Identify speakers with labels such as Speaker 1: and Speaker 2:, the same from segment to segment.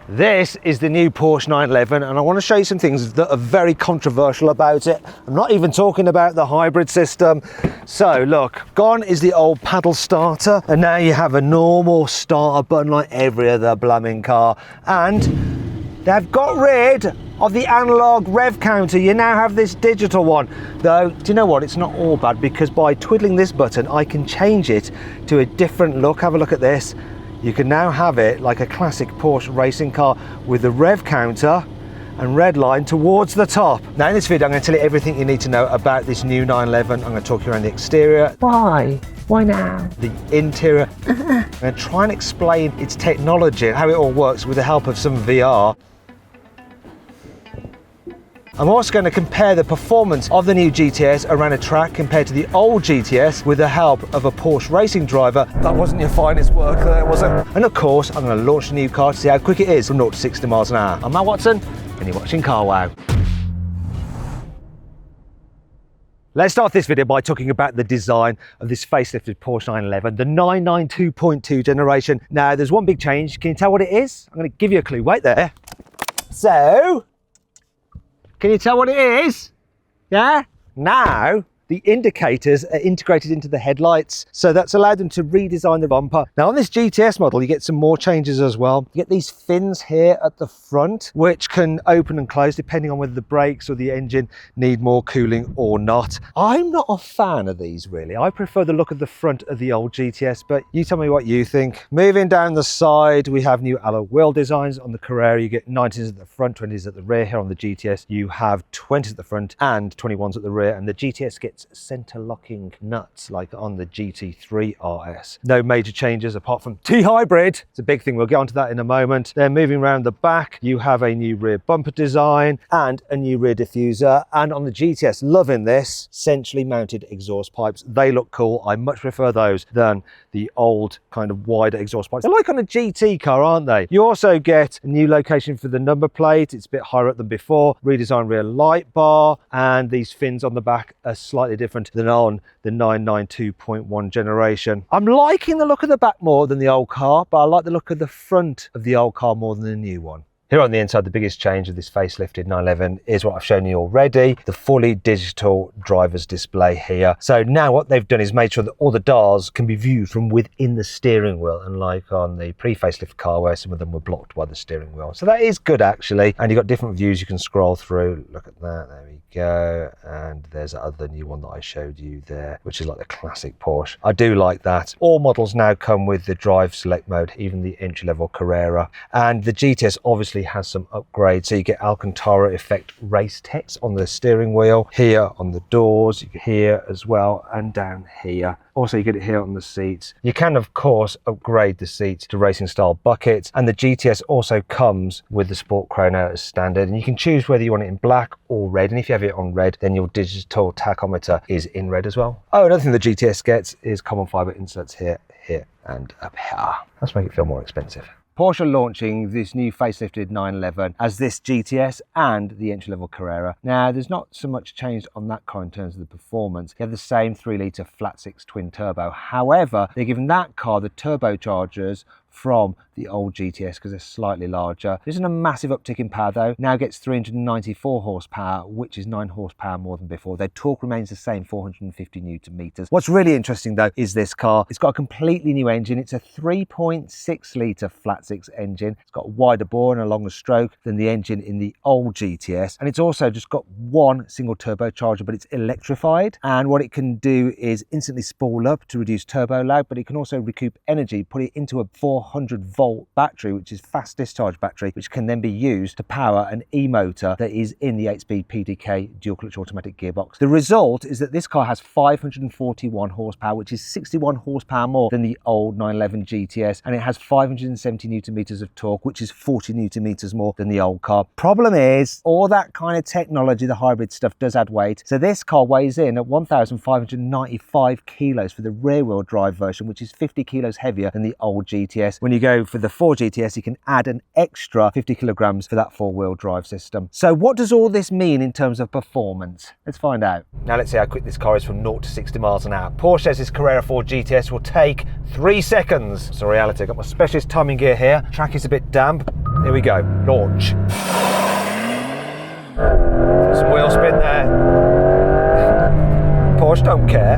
Speaker 1: This is the new Porsche 911 and I want to show you some things that are very controversial about it. I'm not even talking about the hybrid system. So look, gone is the old paddle starter and now you have a normal starter button like every other blooming car, and they've got rid of the analog rev counter. You now have this digital one. Though, do you know what? It's not all bad, because by twiddling this button I can change it to a different look. Have a look at this. You can now have it like a classic Porsche racing car with the rev counter and red line towards the top. Now in this video I'm going to tell you everything you need to know about this new 911. I'm going to talk you around the exterior.
Speaker 2: Why? Why now?
Speaker 1: The interior. I'm going to try and explain its technology and how it all works with the help of some VR. I'm also going to compare the performance of the new GTS around a track compared to the old GTS with the help of a Porsche racing driver. That wasn't your finest work there, was it? And of course, I'm going to launch a new car to see how quick it is from 0 to 60 miles an hour. I'm Matt Watson, and you're watching Car Wow. Let's start this video by talking about the design of this facelifted Porsche 911, the 992.2 generation. Now, there's one big change. Can you tell what it is? I'm going to give you a clue. Wait there. So, can you tell what it is? Yeah? Now, the indicators are integrated into the headlights, so that's allowed them to redesign the bumper. Now on this GTS model, you get some more changes as well. You get these fins here at the front, which can open and close depending on whether the brakes or the engine need more cooling or not. I'm not a fan of these really. I prefer the look of the front of the old GTS, but you tell me what you think. Moving down the side, we have new alloy wheel designs. On the Carrera, you get 19s at the front, 20s at the rear. Here on the GTS, you have 20s at the front and 21s at the rear, and the GTS gets center locking nuts like on the GT3 RS. No major changes apart from T-hybrid. It's a big thing. We'll get onto that in a moment. Then moving around the back, you have a new rear bumper design and a new rear diffuser. And on the GTS, loving this, centrally mounted exhaust pipes. They look cool. I much prefer those than the old kind of wider exhaust pipes. They're like on a GT car, aren't they? You also get a new location for the number plate. It's a bit higher up than before. Redesigned rear light bar, and these fins on the back are slightly different than on the 992.1 generation. I'm liking the look of the back more than the old car, but I like the look of the front of the old car more than the new one. Here on the inside, the biggest change of this facelifted 911 is what I've shown you already, the fully digital driver's display here. So now what they've done is made sure that all the dials can be viewed from within the steering wheel, unlike on the pre-facelift car where some of them were blocked by the steering wheel. So that is good actually. And you've got different views you can scroll through. Look at that, there we go. And there's that other new one that I showed you there, which is like the classic Porsche. I do like that. All models now come with the drive select mode, even the entry-level Carrera. And the GTS obviously has some upgrades, so you get Alcantara effect race text on the steering wheel, here on the doors, you get here as well, and down here. Also, you get it here on the seats. You can, of course, upgrade the seats to racing style buckets, and the GTS also comes with the Sport Chrono as standard, and you can choose whether you want it in black or red, and if you have it on red, then your digital tachometer is in red as well. Oh, another thing the GTS gets is carbon fiber inserts here, here, and up here. Let's make it feel more expensive. Porsche are launching this new facelifted 911 as this GTS and the entry-level Carrera. Now, there's not so much changed on that car in terms of the performance. You have the same 3-litre flat-six twin turbo. However, they're giving that car the turbochargers from the old GTS because they're slightly larger. There isn't a massive uptick in power though. Now gets 394 horsepower, which is 9 horsepower more than before. Their torque remains the same, 450 Newton meters. What's really interesting though is this car. It's got a completely new engine. It's a 3.6 litre flat-six engine. It's got a wider bore and a longer stroke than the engine in the old GTS. And it's also just got one single turbocharger, but it's electrified. And what it can do is instantly spool up to reduce turbo lag, but it can also recoup energy, put it into a 400-volt battery, which is fast discharge battery, which can then be used to power an e-motor that is in the 8-speed PDK dual clutch automatic gearbox. The result is that this car has 541 horsepower, which is 61 horsepower more than the old 911 GTS, and it has 570 Newton meters of torque, which is 40 Newton meters more than the old car. Problem is, all that kind of technology, the hybrid stuff, does add weight. So this car weighs in at 1,595 kilos for the rear-wheel drive version, which is 50 kilos heavier than the old GTS. GTS. When you go for the 4 GTS, you can add an extra 50 kilograms for that 4-wheel drive system. So what does all this mean in terms of performance? Let's find out. Now let's see how quick this car is from 0 to 60 miles an hour. Porsche says this Carrera 4 GTS will take 3 seconds. It's a reality. I've got my specialist timing gear here. Track is a bit damp. Here we go. Launch. Some wheel spin there. Porsche don't care.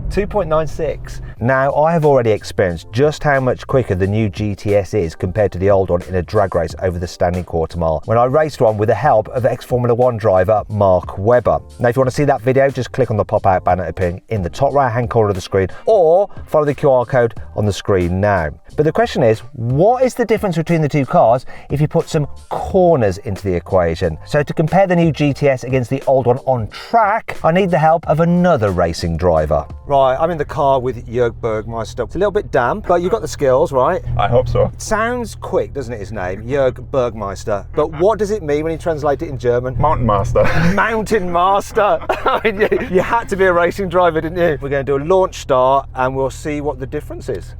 Speaker 1: 2.96. Now, I have already experienced just how much quicker the new GTS is compared to the old one in a drag race over the standing quarter mile, when I raced one with the help of ex-Formula 1 driver Mark Webber. Now, if you want to see that video, just click on the pop-out banner appearing in the top right-hand corner of the screen, or follow the QR code on the screen now. But the question is, what is the difference between the two cars if you put some corners into the equation? So to compare the new GTS against the old one on track, I need the help of another racing driver. Right, I'm in the car with Jörg Bergmeister. It's a little bit damp, but you've got the skills, right?
Speaker 3: I hope so.
Speaker 1: It sounds quick, doesn't it, his name? Jörg Bergmeister. But what does it mean when you translate it in German?
Speaker 3: Mountain master.
Speaker 1: Mountain master. I mean, you had to be a racing driver, didn't you? We're going to do a launch start and we'll see what the difference is.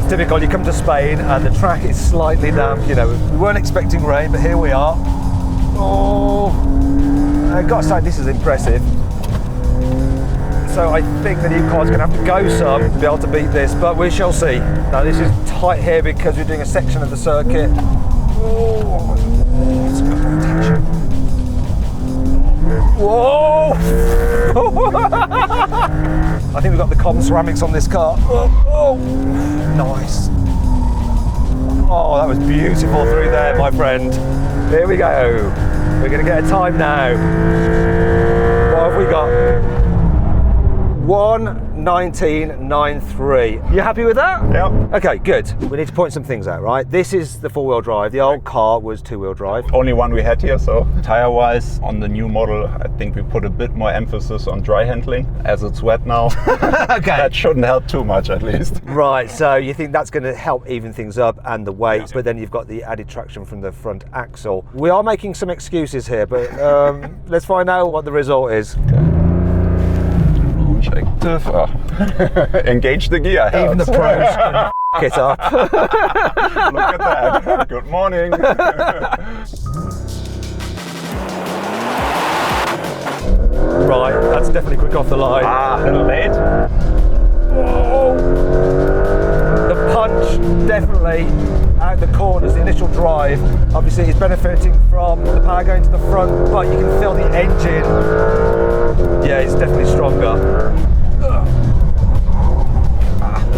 Speaker 1: Typical, you come to Spain and the track is slightly damp. You know, we weren't expecting rain, but here we are. Oh, I've got to say, this is impressive. So I think the new car's going to have to go some to be able to beat this, but we shall see. Now this is tight here because we're doing a section of the circuit. Oh, it's got more tension. Whoa! I think we've got the carbon ceramics on this car. Oh, nice. Oh, that was beautiful through there, my friend. Here we go. We're going to get a time now. What have we got? 1:19.93. You happy with that?
Speaker 3: Yeah.
Speaker 1: Okay, good. We need to point some things out, right? This is the 4-wheel drive. The old car was 2-wheel drive.
Speaker 3: Only one we had here, so tire-wise, on the new model, I think we put a bit more emphasis on dry handling, as it's wet now.
Speaker 1: Okay.
Speaker 3: That shouldn't help too much, at least.
Speaker 1: Right, so you think that's going to help even things up and the weight, but then you've got the added traction from the front axle. We are making some excuses here, but let's find out what the result is.
Speaker 3: Active. Oh. Engage the gear.
Speaker 1: Even the pros can f*** it up.
Speaker 3: Look at that. Good morning.
Speaker 1: Right, that's definitely quick off the line.
Speaker 3: A little late.
Speaker 1: Whoa. The punch definitely out the corners, the initial drive. Obviously it's benefiting from the power going to the front, but you can feel the engine. Yeah, it's definitely stronger.
Speaker 3: A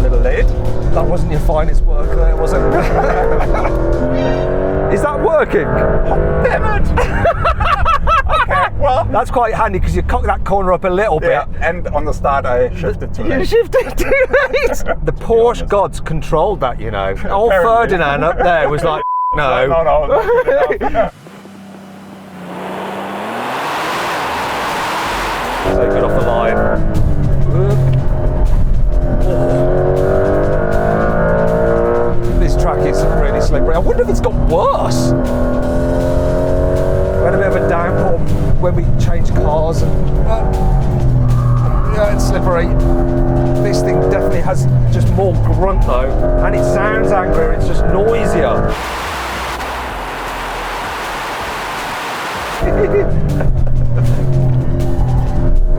Speaker 3: little late.
Speaker 1: That wasn't your finest work there, was it? Is that working?
Speaker 3: Oh, damn it! Okay, well.
Speaker 1: That's quite handy because you cock that corner up a little bit.
Speaker 3: Yeah, and on the start I shifted too late.
Speaker 1: You shifted too late! The Porsche gods controlled that, you know. Old Ferdinand up there was like, no.
Speaker 3: No.
Speaker 1: So good off the line. This track is really slippery. I wonder if it's got worse. We had a bit of a downpour when we changed cars. Yeah, it's slippery. This thing definitely has just more grunt though, and it sounds angrier, it's just noisier.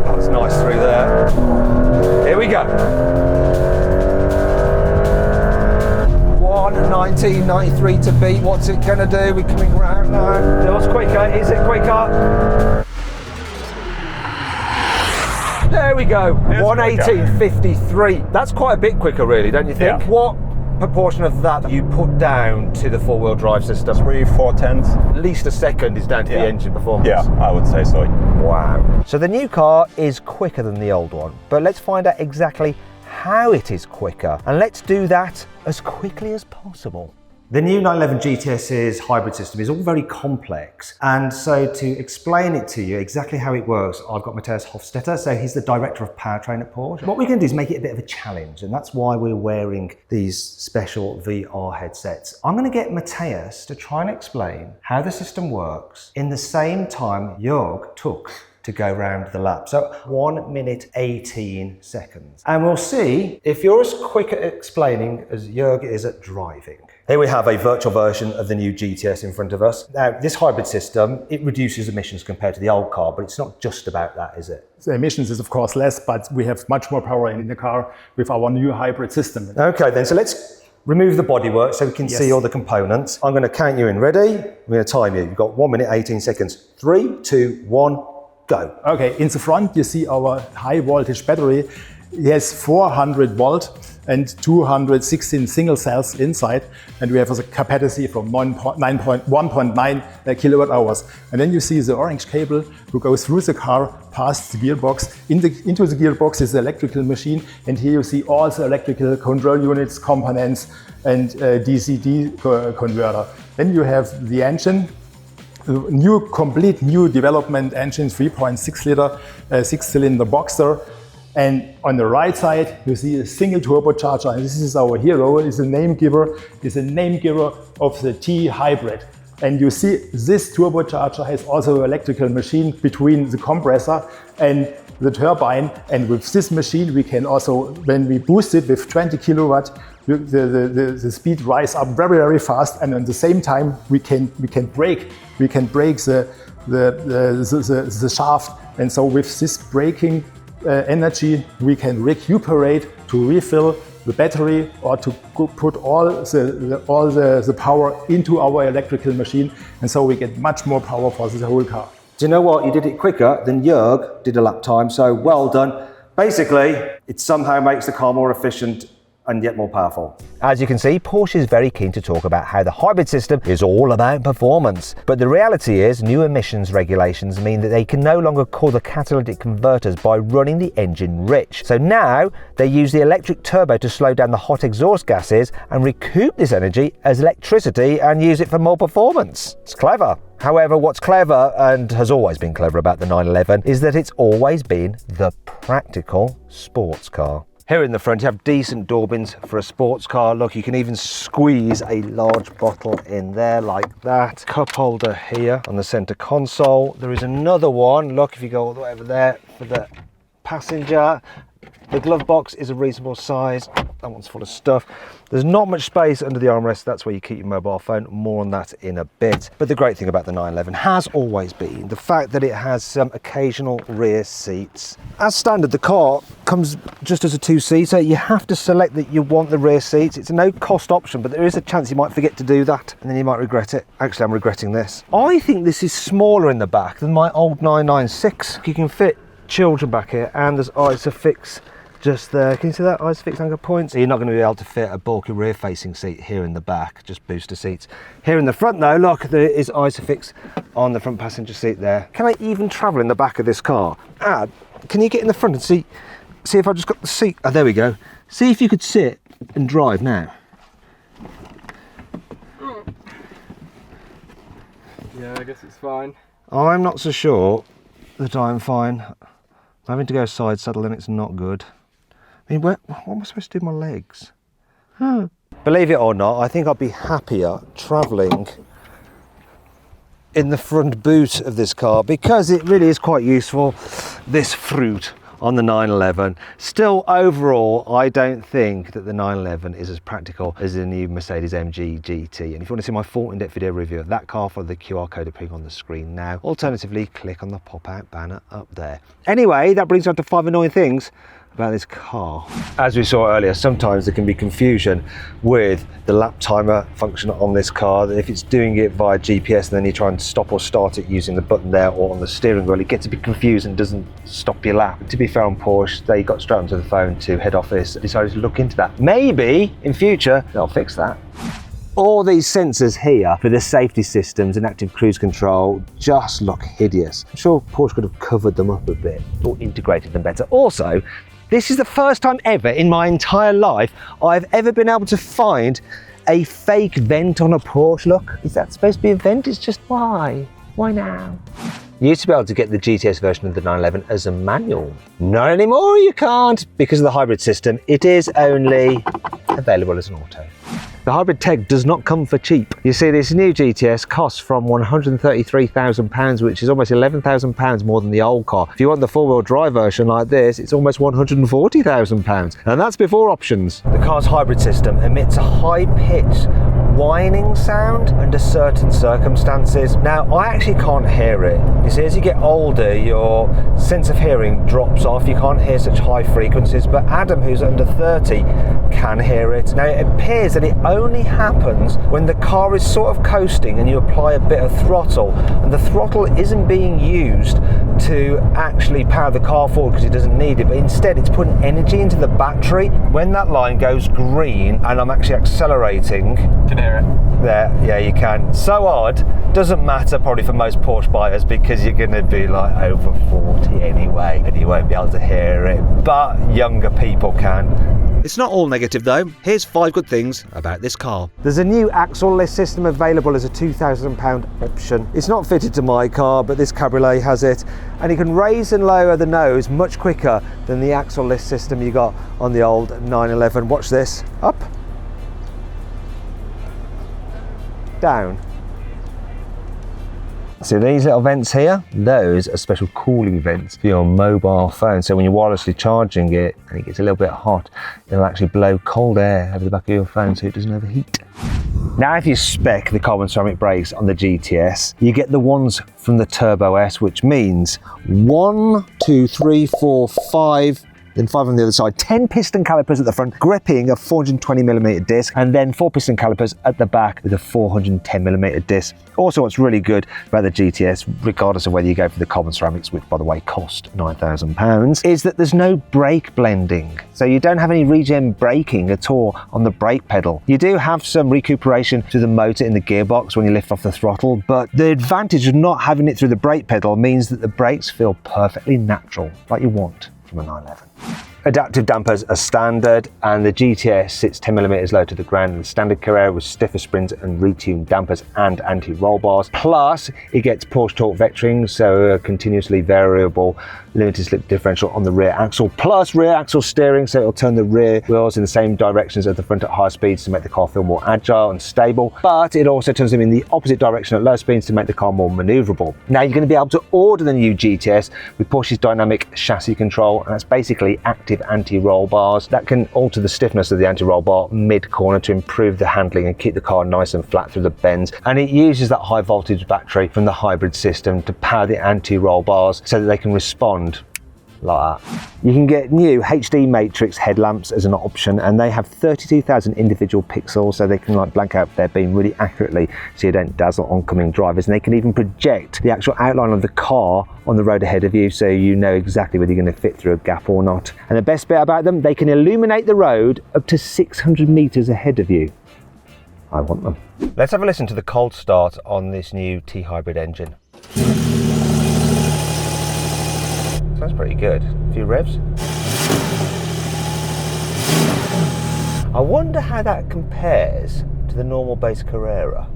Speaker 1: That was nice through there. Here we go. 1:19.93 to beat. What's it gonna do? We're coming round now. What's quicker? Is it quicker? There we go. 1:18.53. That's quite a bit quicker, really, don't you think?
Speaker 3: Yeah.
Speaker 1: What proportion of that you put down to the 4-wheel drive system?
Speaker 3: 3/4.
Speaker 1: At least a second is down to the engine performance.
Speaker 3: Yeah, I would say so.
Speaker 1: Wow. So the new car is quicker than the old one, but let's find out exactly how it is quicker, and let's do that as quickly as possible. The new 911 GTS's hybrid system is all very complex, and so to explain it to you exactly how it works, I've got Matthias Hofstetter, so he's the director of powertrain at Porsche. What we're going to do is make it a bit of a challenge, and that's why we're wearing these special VR headsets. I'm going to get Matthias to try and explain how the system works in the same time Jörg took to go round the lap. So 1 minute 18 seconds. And we'll see if you're as quick at explaining as Jörg is at driving. Here we have a virtual version of the new GTS in front of us. Now, this hybrid system, it reduces emissions compared to the old car, but it's not just about that, is it?
Speaker 4: The emissions is of course less, but we have much more power in the car with our new hybrid system.
Speaker 1: Okay then, so let's remove the bodywork so we can see all the components. I'm going to count you in. Ready? I'm going to time you. You've got 1 minute 18 seconds. 3, 2, 1, go.
Speaker 4: Okay, in the front you see our high voltage battery. It has 400 volt and 216 single cells inside, and we have a capacity from 1.9 kilowatt hours. And then you see the orange cable who goes through the car, past the gearbox. Into the gearbox is the electrical machine, and here you see all the electrical control units, components, and DC-DC converter. Then you have the engine. Complete new development engine, 3.6 liter, 6-cylinder boxer. And on the right side, you see a single turbocharger, and this is our hero. It's a name giver. It's a name giver of the T-hybrid. And you see this turbocharger has also an electrical machine between the compressor and the turbine. And with this machine, we can also, when we boost it with 20 kilowatt, the speed rise up very, very fast. And at the same time, we can brake the shaft. And so with this braking energy, we can recuperate to refill the battery or to put all the power into our electrical machine, and so we get much more power for the whole car.
Speaker 1: Do you know what? You did it quicker than Jörg did a lap time, so well done. Basically, it somehow makes the car more efficient and yet more powerful. As you can see, Porsche is very keen to talk about how the hybrid system is all about performance. But the reality is, new emissions regulations mean that they can no longer call the catalytic converters by running the engine rich. So now they use the electric turbo to slow down the hot exhaust gases and recoup this energy as electricity and use it for more performance. It's clever. However, what's clever, and has always been clever about the 911, is that it's always been the practical sports car. Here in the front you have decent door bins for a sports car. Look, you can even squeeze a large bottle in there like that. Cup holder here on the center console. There is another one, look, if you go all the way over there for the passenger. The glove box is a reasonable size. That one's full of stuff. There's not much space under the armrest. That's where you keep your mobile phone. More on that in a bit. But the great thing about the 911 has always been the fact that it has some occasional rear seats. As standard, the car comes just as a two-seater. You have to select that you want the rear seats. It's a no-cost option, but there is a chance you might forget to do that, and then you might regret it. Actually, I'm regretting this. I think this is smaller in the back than my old 996. You can fit children back here, and there's ISOFIX just there. Can you see that? ISOFIX anchor points. You're not going to be able to fit a bulky rear facing seat here in the back, just booster seats. Here in the front though, look, there is ISOFIX on the front passenger seat there. Can I even travel in the back of this car? Can you get in the front and see if I just got the seat? Oh, there we go. See if you could sit and drive now.
Speaker 5: Yeah, I guess it's fine.
Speaker 1: I'm not so sure that I'm fine. Having to go side saddle and it's not good. I mean, what am I supposed to do with my legs? Believe it or not, I think I'd be happier travelling in the front boot of this car because it really is quite useful, this fruit on the 911. Still, overall, I don't think that the 911 is as practical as the new Mercedes AMG GT. And if you want to see my full in-depth video review of that car, follow the QR code appearing on the screen now. Alternatively, click on the pop-out banner up there. Anyway, that brings us on to 5 annoying things about this car. As we saw earlier, sometimes there can be confusion with the lap timer function on this car. If it's doing it via GPS and then you try and stop or start it using the button there or on the steering wheel, it gets a bit confused and doesn't stop your lap. To be fair, on Porsche, they got straight onto the phone to head office, decided to look into that. Maybe in future they'll fix that. All these sensors here for the safety systems and active cruise control just look hideous. I'm sure Porsche could have covered them up a bit or integrated them better. Also, this is the first time ever in my entire life I've ever been able to find a fake vent on a Porsche. Look, is that supposed to be a vent? It's just
Speaker 2: Why? Why now?
Speaker 1: You used to be able to get the GTS version of the 911 as a manual. Not anymore, you can't. Because of the hybrid system, it is only available as an auto. The hybrid tech does not come for cheap. You see, this new GTS costs from £133,000, which is almost £11,000 more than the old car. If you want the four-wheel drive version like this, it's almost £140,000. And that's before options. The car's hybrid system emits a high-pitched whining sound under certain circumstances. Now, I actually can't hear it. You see, as you get older, your sense of hearing drops off. You can't hear such high frequencies, but Adam, who's under 30, can hear it. Now, it appears that it only happens when the car is sort of coasting and you apply a bit of throttle, and the throttle isn't being used to actually power the car forward because it doesn't need it, but instead it's putting energy into the battery. When that line goes green and I'm actually accelerating,
Speaker 5: Can hear it.
Speaker 1: there, yeah, you can. So odd, doesn't matter probably for most Porsche buyers because you're going to be like over 40 anyway and you won't be able to hear it, but younger people can. It's not all negative though. Here's 5 good things about this car. There's a new axle lift system available as a £2,000 option. It's not fitted to my car, but this Cabriolet has it, and you can raise and lower the nose much quicker than the axle lift system you got on the old 911. Watch this. Up. Down. See these little vents here? Those are special cooling vents for your mobile phone. So when you're wirelessly charging it and it gets a little bit hot, it'll actually blow cold air over the back of your phone so it doesn't overheat. Now, if you spec the carbon ceramic brakes on the GTS, you get the ones from the Turbo S, which means 1, 2, 3, 4, 5, then 5 on the other side, 10 piston calipers at the front, gripping a 420mm disc, and then 4 piston calipers at the back with a 410mm disc. Also, what's really good about the GTS, regardless of whether you go for the carbon ceramics, which by the way cost £9,000, is that there's no brake blending. So you don't have any regen braking at all on the brake pedal. You do have some recuperation through the motor in the gearbox when you lift off the throttle, but the advantage of not having it through the brake pedal means that the brakes feel perfectly natural, like you want from a 911. Adaptive dampers are standard, and the GTS sits 10mm low to the ground in the standard Carrera with stiffer springs and retuned dampers and anti-roll bars. Plus, it gets Porsche torque vectoring, so a continuously variable limited slip differential on the rear axle, plus rear axle steering, so it'll turn the rear wheels in the same directions as the front at high speeds to make the car feel more agile and stable, but it also turns them in the opposite direction at low speeds to make the car more maneuverable. Now, you're going to be able to order the new GTS with Porsche's dynamic chassis control, and that's basically active anti-roll bars that can alter the stiffness of the anti-roll bar mid-corner to improve the handling and keep the car nice and flat through the bends. And it uses that high voltage battery from the hybrid system to power the anti-roll bars so that they can respond like that. You can get new HD matrix headlamps as an option, and they have 32,000 individual pixels, so they can like blank out their beam really accurately so you don't dazzle oncoming drivers, and they can even project the actual outline of the car on the road ahead of you so you know exactly whether you're going to fit through a gap or not. And the best bit about them, they can illuminate the road up to 600 meters ahead of you. I want them. Let's have a listen to the cold start on this new T-hybrid engine. Sounds pretty good. A few revs. I wonder how that compares to the normal base Carrera.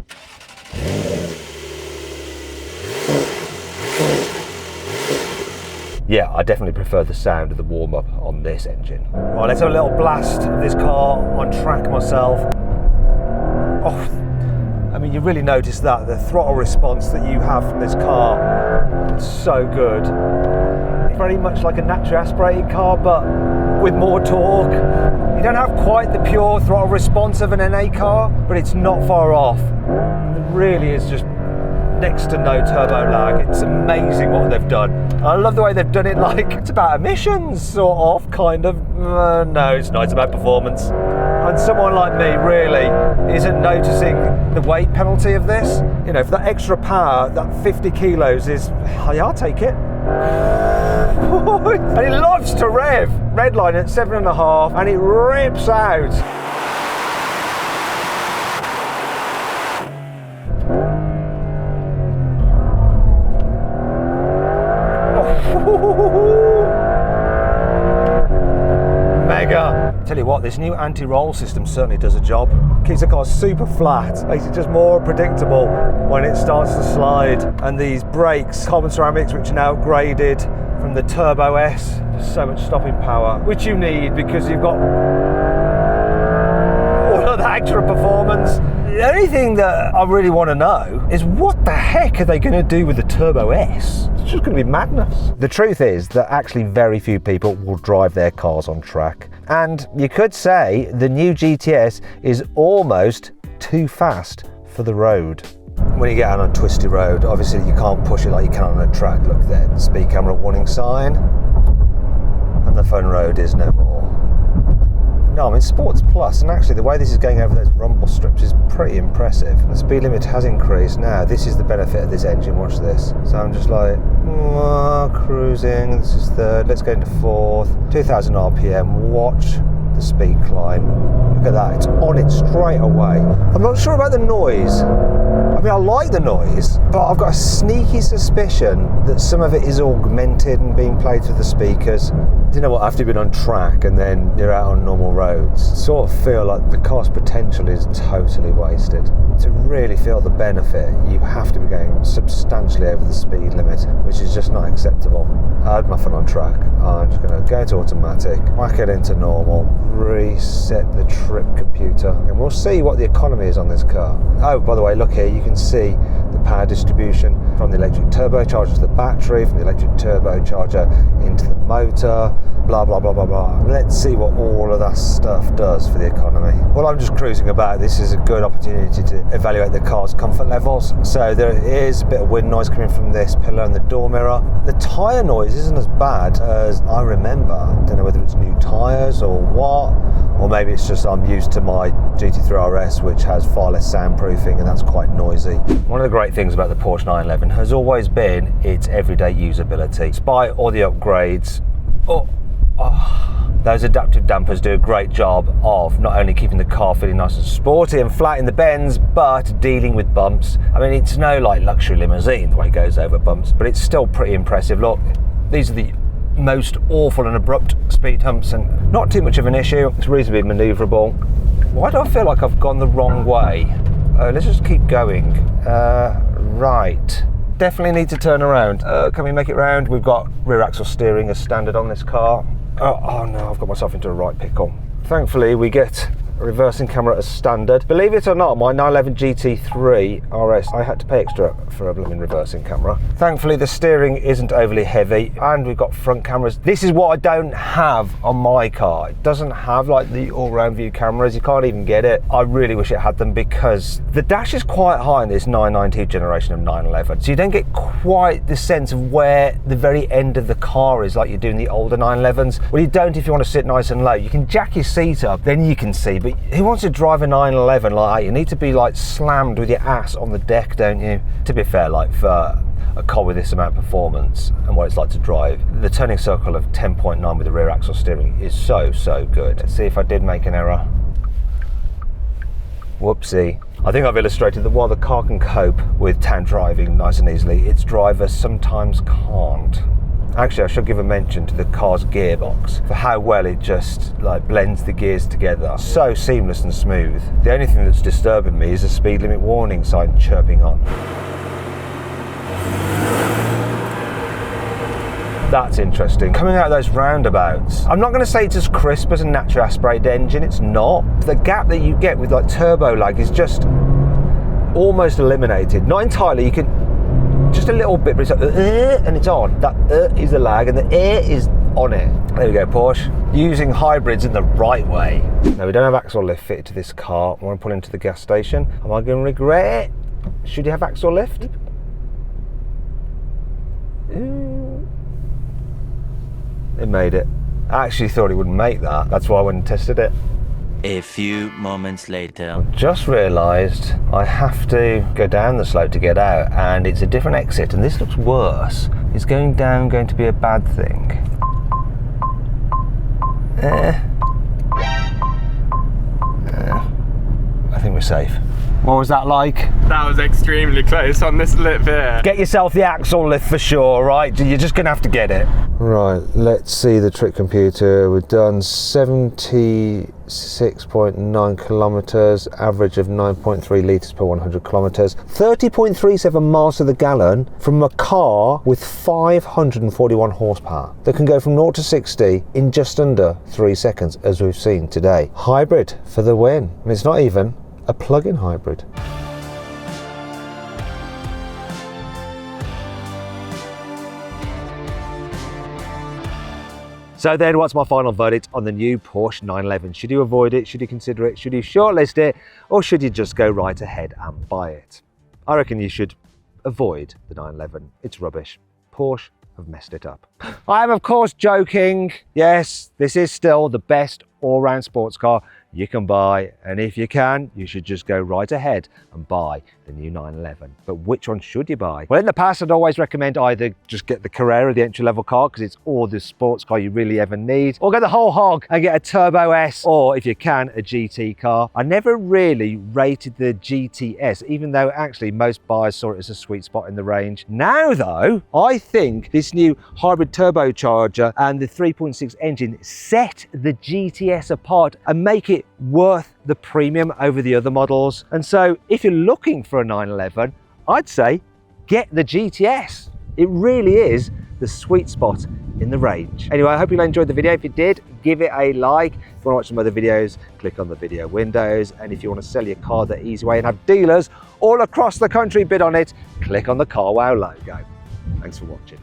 Speaker 1: Yeah, I definitely prefer the sound of the warm-up on this engine. Right, let's have a little blast of this car on track myself. Oh, I mean, you really notice that, the throttle response that you have from this car, it's so good. It's very much like a naturally aspirated car, but with more torque. You don't have quite the pure throttle response of an NA car, but it's not far off. It really is just next to no turbo lag. It's amazing what they've done. I love the way they've done it, like it's about emissions, sort of, kind of. No, it's not, it's about performance. And someone like me really isn't noticing the weight penalty of this. You know, for that extra power, that 50 kilos is, yeah, I'll take it. And it loves to rev. Redline at 7.5, and it rips out. bigger. Tell you what, this new anti-roll system certainly does a job. Keeps the car super flat, makes it just more predictable when it starts to slide. And these brakes, carbon ceramics, which are now upgraded from the Turbo S. There's so much stopping power, which you need because you've got all of that extra performance. The only thing that I really want to know is what the heck are they going to do with the Turbo S? It's just going to be madness. The truth is that actually very few people will drive their cars on track. And you could say the new GTS is almost too fast for the road. When you get out on a twisty road, obviously you can't push it like you can on a track. Look there, the speed camera warning sign. And the fun road is no more. No, I'm in Sports Plus, and actually the way this is going over those rumble strips is pretty impressive. The speed limit has increased. Now, this is the benefit of this engine, watch this. So I'm just like, cruising, this is third, let's go into fourth. 2000 RPM, watch the speed climb. Look at that, it's on it straight away. I'm not sure about the noise. I mean, I like the noise, but I've got a sneaky suspicion that some of it is augmented and being played through the speakers. You know what, after you've been on track and then you're out on normal roads, sort of feel like the car's potential is totally wasted. To really feel the benefit, you have to be going substantially over the speed limit, which is just not acceptable. I had my fun on track. I'm just going to go into automatic, whack it into normal, reset the trip computer, and we'll see what the economy is on this car. Oh, by the way, look here, you can see the power distribution from the electric turbocharger to the battery, from the electric turbocharger into the motor, blah, blah, blah, blah, blah. Let's see what all of that stuff does for the economy. Well, I'm just cruising about. This is a good opportunity to evaluate the car's comfort levels. So there is a bit of wind noise coming from this pillar and the door mirror. The tyre noise isn't as bad as I remember. I don't know whether it's new tyres or what, or maybe it's just I'm used to my GT3 RS, which has far less soundproofing, and that's quite noisy. One of the great things about the Porsche 911 has always been its everyday usability. Despite all the upgrades, those adaptive dampers do a great job of not only keeping the car feeling nice and sporty and flat in the bends, but dealing with bumps. I mean, it's no like luxury limousine the way it goes over bumps, but it's still pretty impressive. Look, these are the most awful and abrupt speed humps, and not too much of an issue. It's reasonably manoeuvrable. Why do I feel like I've gone the wrong way? Let's just keep going. Right. Definitely need to turn around. Can we make it round? We've got rear axle steering as standard on this car. Oh no, I've got myself into a right pickle. Thankfully, we get a reversing camera as standard. Believe it or not, my 911 GT3 RS, I had to pay extra for a blooming reversing camera. Thankfully, the steering isn't overly heavy, and we've got front cameras. This is what I don't have on my car. It doesn't have like the all-round view cameras. You can't even get it. I really wish it had them because the dash is quite high in this 992 generation of 911. So you don't get quite the sense of where the very end of the car is like you do in the older 911s. Well, you don't if you want to sit nice and low. You can jack your seat up, then you can see. But who wants to drive a 911 like that? You need to be like slammed with your ass on the deck, don't you? To be fair, like for a car with this amount of performance and what it's like to drive, the turning circle of 10.9 with the rear axle steering is so good. Let's see if I did make an error. Whoopsie. I think I've illustrated that while the car can cope with town driving nice and easily, its drivers sometimes can't. Actually, I should give a mention to the car's gearbox for how well it just like blends the gears together. So seamless and smooth. The only thing that's disturbing me is the speed limit warning sign chirping on. That's interesting. Coming out of those roundabouts, I'm not going to say it's as crisp as a naturally aspirated engine, it's not. The gap that you get with like turbo lag is just almost eliminated. Not entirely, you can just a little bit, but it's like and it's on. That is the lag and the air is on it. There we go, Porsche. Using hybrids in the right way. Now, we don't have axle lift fitted to this car. I want to pull into the gas station. Am I going to regret it? Should you have axle lift? It made it. I actually thought it wouldn't make that. That's why I went and tested it.
Speaker 6: A few moments later.
Speaker 1: I've just realised I have to go down the slope to get out, and it's a different exit, and this looks worse. Is going down going to be a bad thing? I think we're safe. What was that like?
Speaker 5: That was extremely close on this lip here.
Speaker 1: Get yourself the axle lift for sure, right? You're just gonna have to get it. Right, let's see the trick computer. We've done 76.9 kilometers, average of 9.3 litres per 100 kilometers, 30.37 miles to the gallon from a car with 541 horsepower that can go from 0 to 60 in just under 3 seconds, as we've seen today. Hybrid for the win. And it's not even a plug-in hybrid. So then, what's my final verdict on the new Porsche 911? Should you avoid it? Should you consider it? Should you shortlist it? Or should you just go right ahead and buy it? I reckon you should avoid the 911. It's rubbish. Porsche have messed it up. I am, of course, joking. Yes, this is still the best all-round sports car you can buy, and if you can, you should just go right ahead and buy the new 911. But which one should you buy? Well, in the past, I'd always recommend either just get the Carrera, the entry-level car, because it's all the sports car you really ever need, or go the whole hog and get a Turbo S, or if you can, a GT car. I never really rated the GTS, even though actually most buyers saw it as a sweet spot in the range. Now though, I think this new hybrid turbocharger and the 3.6 engine set the GTS apart and make it worth the premium over the other models. And so if you're looking for a 911, I'd say get the GTS. It really is the sweet spot in the range. Anyway, I hope you enjoyed the video. If you did, give it a like. If you want to watch some other videos, click on the video windows. And if you want to sell your car the easy way and have dealers all across the country bid on it, click on the CarWow logo. Thanks for watching.